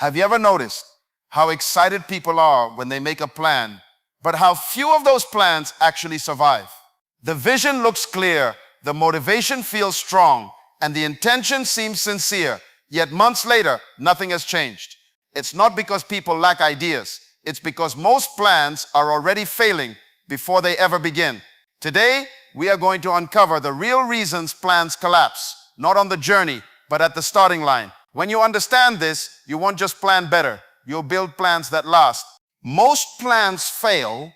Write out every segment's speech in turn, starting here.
Have you ever noticed how excited people are when they make a plan, but how few of those plans actually survive? The vision looks clear, the motivation feels strong, and the intention seems sincere, yet months later, nothing has changed. It's not because people lack ideas. It's because most plans are already failing before they ever begin. Today, we are going to uncover the real reasons plans collapse, not on the journey, but at the starting line. When you understand this, you won't just plan better, you'll build plans that last. Most plans fail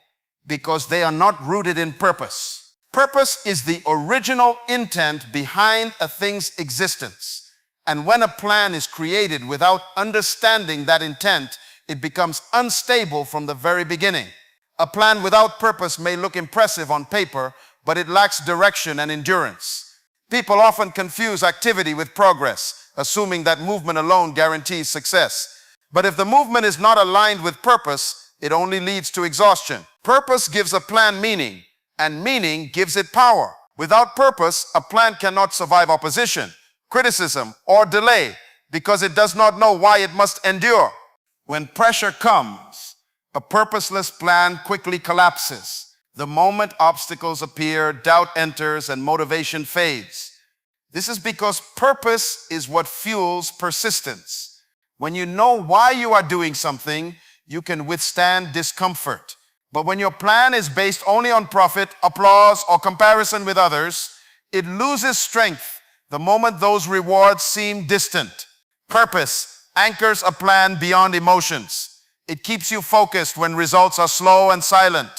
because they are not rooted in purpose. Purpose is the original intent behind a thing's existence. And when a plan is created without understanding that intent, it becomes unstable from the very beginning. A plan without purpose may look impressive on paper, but it lacks direction and endurance. People often confuse activity with progress, assuming that movement alone guarantees success. But if the movement is not aligned with purpose, it only leads to exhaustion. Purpose gives a plan meaning, and meaning gives it power. Without purpose, a plan cannot survive opposition, criticism, or delay because it does not know why it must endure. When pressure comes, a purposeless plan quickly collapses. The moment obstacles appear, doubt enters, and motivation fades. This is because purpose is what fuels persistence. When you know why you are doing something, you can withstand discomfort. But when your plan is based only on profit, applause, or comparison with others, it loses strength the moment those rewards seem distant. Purpose anchors a plan beyond emotions. It keeps you focused when results are slow and silent.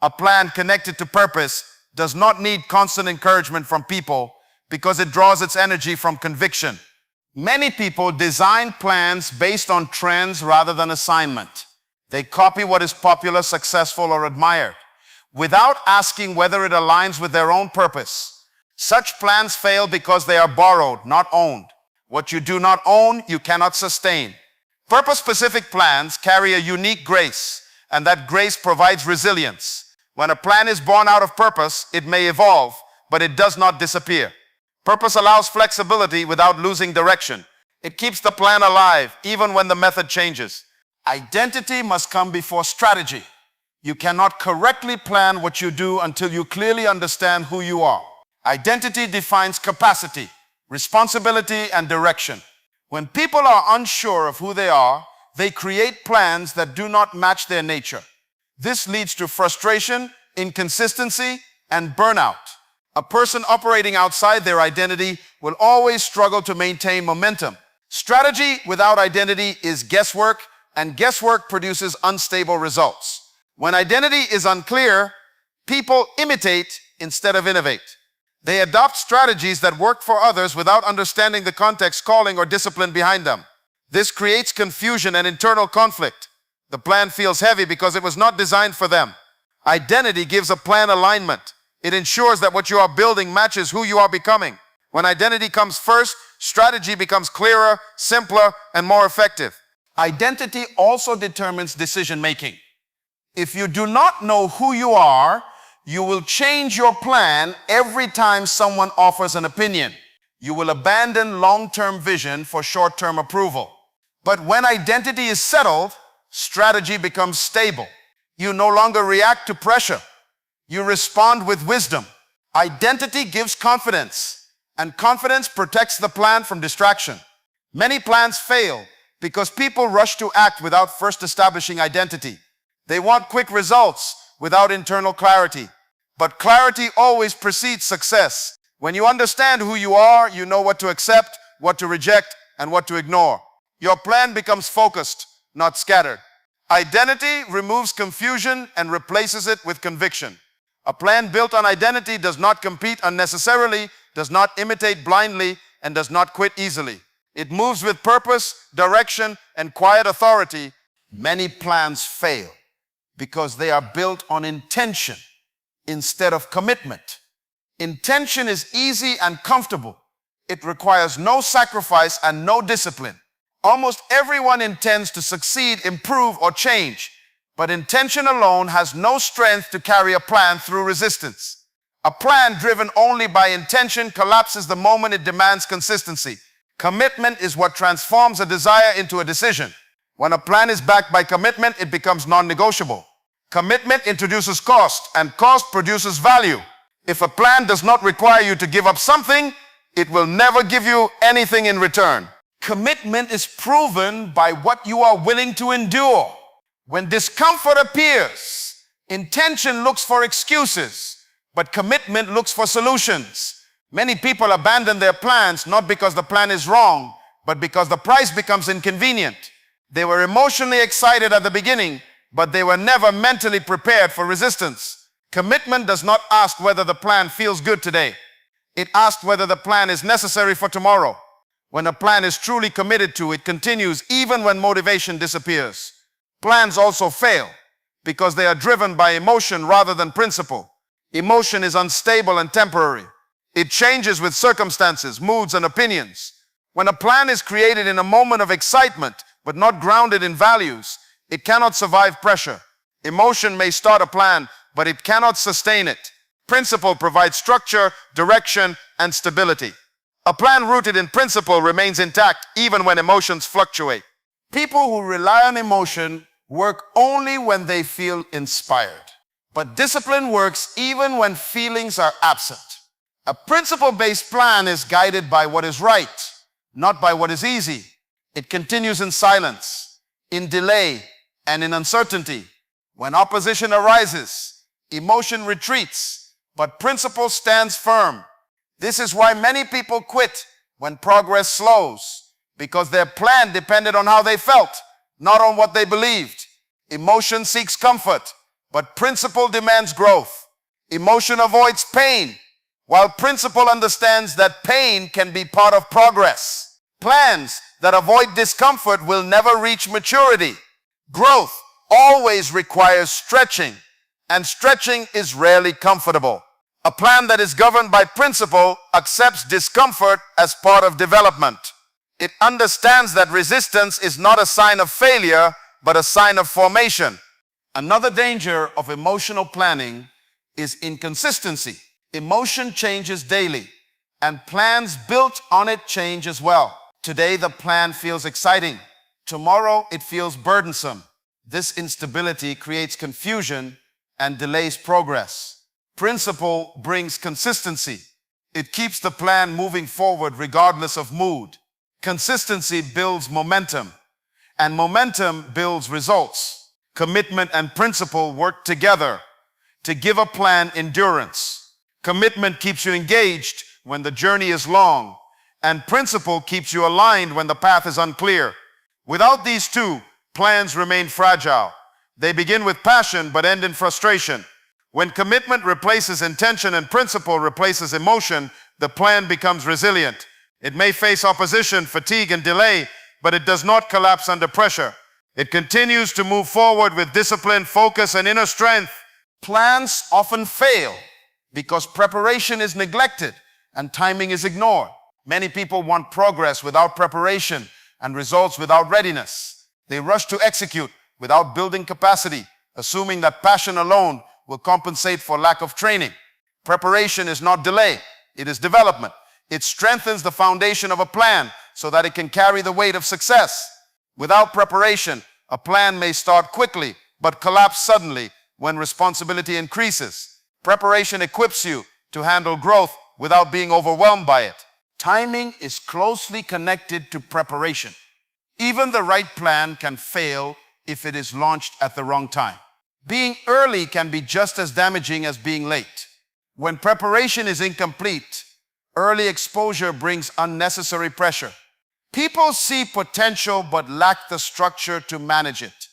A plan connected to purpose does not need constant encouragement from people because it draws its energy from conviction. Many people design plans based on trends rather than assignment. They copy what is popular, successful, or admired without asking whether it aligns with their own purpose. Such plans fail because they are borrowed, not owned. What you do not own, you cannot sustain. Purpose-specific plans carry a unique grace, and that grace provides resilience. When a plan is born out of purpose, it may evolve, but it does not disappear. Purpose allows flexibility without losing direction. It keeps the plan alive, even when the method changes. Identity must come before strategy. You cannot correctly plan what you do until you clearly understand who you are. Identity defines capacity, responsibility, and direction. When people are unsure of who they are, they create plans that do not match their nature. This leads to frustration, inconsistency, and burnout. A person operating outside their identity will always struggle to maintain momentum. Strategy without identity is guesswork, and guesswork produces unstable results. When identity is unclear, people imitate instead of innovate. They adopt strategies that work for others without understanding the context, calling, or discipline behind them. This creates confusion and internal conflict. The plan feels heavy because it was not designed for them. Identity gives a plan alignment. It ensures that what you are building matches who you are becoming. When identity comes first, strategy becomes clearer, simpler, and more effective. Identity also determines decision-making. If you do not know who you are, you will change your plan every time someone offers an opinion. You will abandon long-term vision for short-term approval. But when identity is settled, strategy becomes stable. You no longer react to pressure. You respond with wisdom. Identity gives confidence, and confidence protects the plan from distraction. Many plans fail because people rush to act without first establishing identity. They want quick results without internal clarity. But clarity always precedes success. When you understand who you are, you know what to accept, what to reject, and what to ignore. Your plan becomes focused, not scattered. Identity removes confusion and replaces it with conviction. A plan built on identity does not compete unnecessarily, does not imitate blindly, and does not quit easily. It moves with purpose, direction, and quiet authority. Many plans fail because they are built on intention instead of commitment. Intention is easy and comfortable. It requires no sacrifice and no discipline. Almost everyone intends to succeed, improve, or change, but intention alone has no strength to carry a plan through resistance. A plan driven only by intention collapses the moment it demands consistency. Commitment is what transforms a desire into a decision. When a plan is backed by commitment, it becomes non-negotiable. Commitment introduces cost, and cost produces value. If a plan does not require you to give up something, it will never give you anything in return. Commitment is proven by what you are willing to endure. When discomfort appears, intention looks for excuses, but commitment looks for solutions. Many people abandon their plans not because the plan is wrong, but because the price becomes inconvenient. They were emotionally excited at the beginning, but they were never mentally prepared for resistance. Commitment does not ask whether the plan feels good today. It asks whether the plan is necessary for tomorrow. When a plan is truly committed to, it continues even when motivation disappears. Plans also fail because they are driven by emotion rather than principle. Emotion is unstable and temporary. It changes with circumstances, moods, and opinions. When a plan is created in a moment of excitement but not grounded in values, it cannot survive pressure. Emotion may start a plan, but it cannot sustain it. Principle provides structure, direction, and stability. A plan rooted in principle remains intact even when emotions fluctuate. People who rely on emotion work only when they feel inspired. But discipline works even when feelings are absent. A principle-based plan is guided by what is right, not by what is easy. It continues in silence, in delay, and in uncertainty. When opposition arises, emotion retreats, but principle stands firm. This is why many people quit when progress slows, because their plan depended on how they felt, not on what they believed. Emotion seeks comfort, but principle demands growth. Emotion avoids pain, while principle understands that pain can be part of progress. Plans that avoid discomfort will never reach maturity. Growth always requires stretching, and stretching is rarely comfortable. A plan that is governed by principle accepts discomfort as part of development. It understands that resistance is not a sign of failure, but a sign of formation. Another danger of emotional planning is inconsistency. Emotion changes daily, and plans built on it change as well. Today, the plan feels exciting. Tomorrow, it feels burdensome. This instability creates confusion and delays progress. Principle brings consistency. It keeps the plan moving forward regardless of mood. Consistency builds momentum, and momentum builds results. Commitment and principle work together to give a plan endurance. Commitment keeps you engaged when the journey is long, and principle keeps you aligned when the path is unclear. Without these two, plans remain fragile. They begin with passion but end in frustration. When commitment replaces intention and principle replaces emotion, the plan becomes resilient. It may face opposition, fatigue, and delay, but it does not collapse under pressure. It continues to move forward with discipline, focus, and inner strength. Plans often fail because preparation is neglected and timing is ignored. Many people want progress without preparation and results without readiness. They rush to execute without building capacity, assuming that passion alone will compensate for lack of training. Preparation is not delay, it is development. It strengthens the foundation of a plan so that it can carry the weight of success. Without preparation, a plan may start quickly but collapse suddenly when responsibility increases. Preparation equips you to handle growth without being overwhelmed by it. Timing is closely connected to preparation. Even the right plan can fail if it is launched at the wrong time. Being early can be just as damaging as being late. When preparation is incomplete, early exposure brings unnecessary pressure. People see potential but lack the structure to manage it.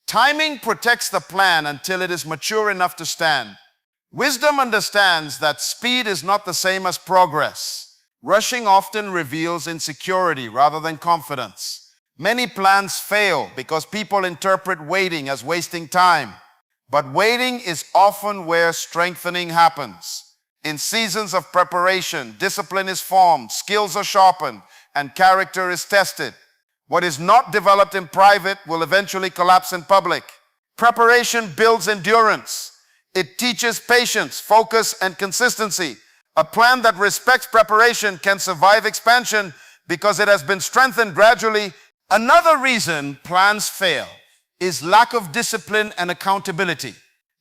Timing protects the plan until it is mature enough to stand. Wisdom understands that speed is not the same as progress. Rushing often reveals insecurity rather than confidence. Many plans fail because people interpret waiting as wasting time. But waiting is often where strengthening happens. In seasons of preparation, discipline is formed, skills are sharpened, and character is tested. What is not developed in private will eventually collapse in public. Preparation builds endurance. It teaches patience, focus, and consistency. A plan that respects preparation can survive expansion because it has been strengthened gradually Another reason plans fail is lack of discipline and accountability.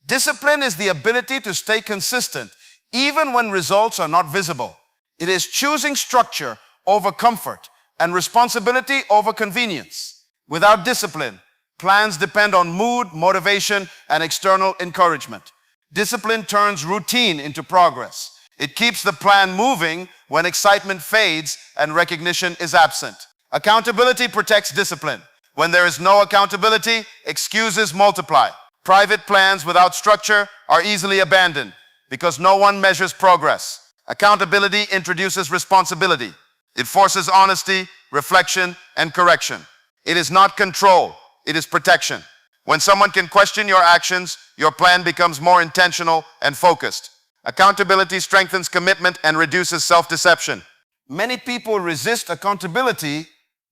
Discipline is the ability to stay consistent even when results are not visible. It is choosing structure over comfort and responsibility over convenience. Without discipline, plans depend on mood, motivation, and external encouragement. Discipline turns routine into progress. It keeps the plan moving when excitement fades and recognition is absent. Accountability protects discipline. When there is no accountability, excuses multiply. Private plans without structure are easily abandoned because no one measures progress. Accountability introduces responsibility. It forces honesty, reflection, and correction. It is not control, it is protection. When someone can question your actions, your plan becomes more intentional and focused. Accountability strengthens commitment and reduces self-deception. Many people resist accountability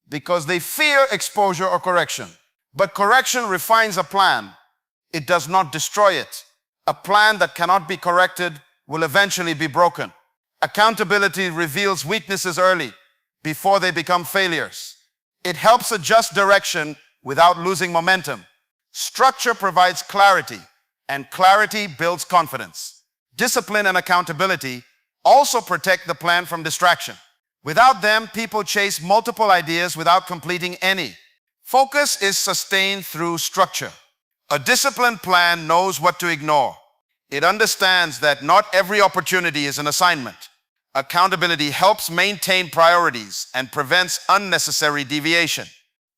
because they fear exposure or correction. But correction refines a plan. It does not destroy it. A plan that cannot be corrected will eventually be broken. Accountability reveals weaknesses early, before they become failures. It helps adjust direction without losing momentum. Structure provides clarity, and clarity builds confidence. Discipline and accountability also protect the plan from distraction. Without them, people chase multiple ideas without completing any. Focus is sustained through structure. A disciplined plan knows what to ignore. It understands that not every opportunity is an assignment. Accountability helps maintain priorities and prevents unnecessary deviation.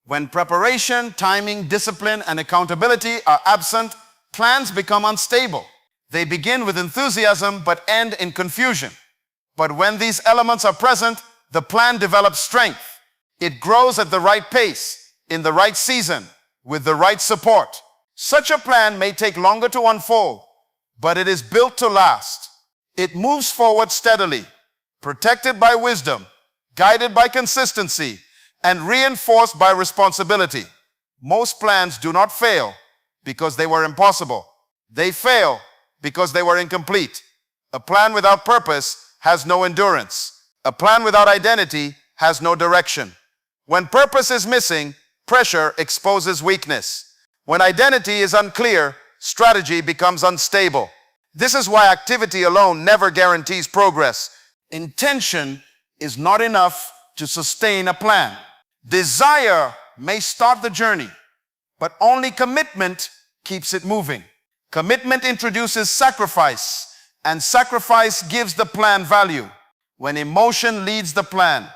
When preparation, timing, discipline, and accountability are absent, plans become unstable. They begin with enthusiasm but end in confusion. But when these elements are present, the plan develops strength. It grows at the right pace, in the right season, with the right support. Such a plan may take longer to unfold, but it is built to last. It moves forward steadily, protected by wisdom, guided by consistency, and reinforced by responsibility. Most plans do not fail because they were impossible. They fail because they were incomplete. A plan without purpose has no endurance. A plan without identity has no direction. When purpose is missing, pressure exposes weakness. When identity is unclear, strategy becomes unstable. This is why activity alone never guarantees progress. Intention is not enough to sustain a plan. Desire may start the journey, but only commitment keeps it moving. Commitment introduces sacrifice, and sacrifice gives the plan value. When emotion leads the plan,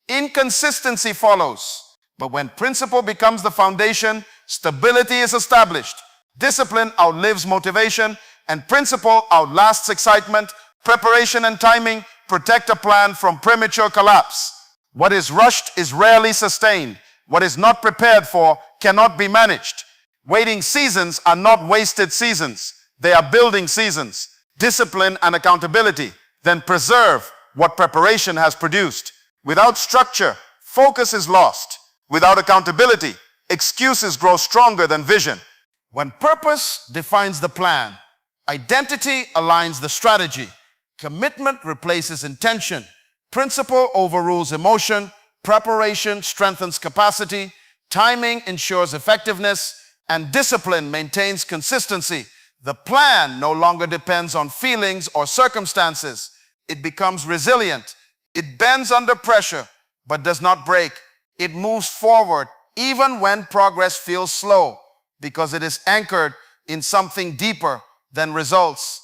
inconsistency follows. But when principle becomes the foundation, stability is established. Discipline outlives motivation, and principle outlasts excitement. Preparation and timing protect a plan from premature collapse. What is rushed is rarely sustained. What is not prepared for cannot be managed. Waiting seasons are not wasted seasons. They are building seasons. Discipline and accountability then preserve what preparation has produced. Without structure, focus is lost. Without accountability, excuses grow stronger than vision. When purpose defines the plan, identity aligns the strategy. Commitment replaces intention. Principle overrules emotion. Preparation strengthens capacity. Timing ensures effectiveness. And discipline maintains consistency. The plan no longer depends on feelings or circumstances. It becomes resilient. It bends under pressure, but does not break. It moves forward even when progress feels slow, because it is anchored in something deeper than results.